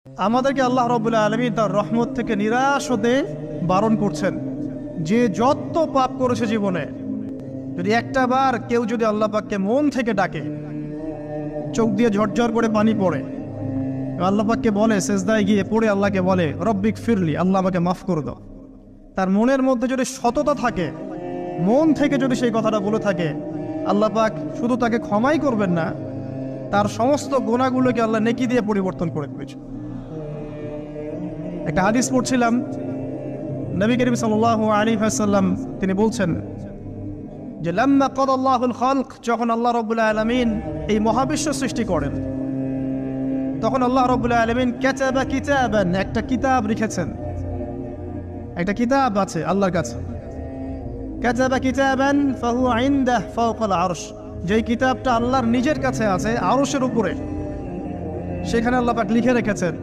আমাদেরকে আল্লাহ রাব্বুল আলামিন তার রহমত থেকে নিরাশ হতে বারণ করছেন। যে যত পাপ করেছে জীবনে, যদি একটা বার কেউ যদি আল্লাহ পাককে মন থেকে ডাকে, চোখ দিয়ে ঝরঝর করে পানি পড়ে, আল্লাহ পাককে বলে, সেজদায় গিয়ে পড়ে আল্লাহকে বলে রব্বিক ফিরলি, আল্লাহ আমাকে মাফ করে দাও, তার মনের মধ্যে যদি সততা থাকে, মন থেকে যদি সেই কথাটা বলে থাকে, আল্লাহ পাক শুধু তাকে ক্ষমাই করবেন না, তার সমস্ত গুনাহগুলোকে আল্লাহ নেকি দিয়ে পরিবর্তন করে দিয়েছে। একটা হাদিস পড়ছিলাম, নবী করিম সাল্লাল্লাহু আলাইহি ওয়াসাল্লাম তিনি বলছেন যে লাম্মা কাদাল্লাহুল খালক, যখন আল্লাহ রাব্বুল আলামিন এই মহাবিশ্ব সৃষ্টি করেন, তখন আল্লাহ রাব্বুল আলামিন কাতাবা কিতাবান, একটা কিতাব লিখেছেন, একটা কিতাব আছে আল্লাহর কাছে। কাতাবা কিতাবান ফাহুয়া ইনদাহু ফাওকাল আরশ, যেই কিতাবটা আল্লাহর নিজের কাছে আছে আরশের উপরে, সেখানে আল্লাহ পাক লিখে রেখেছেন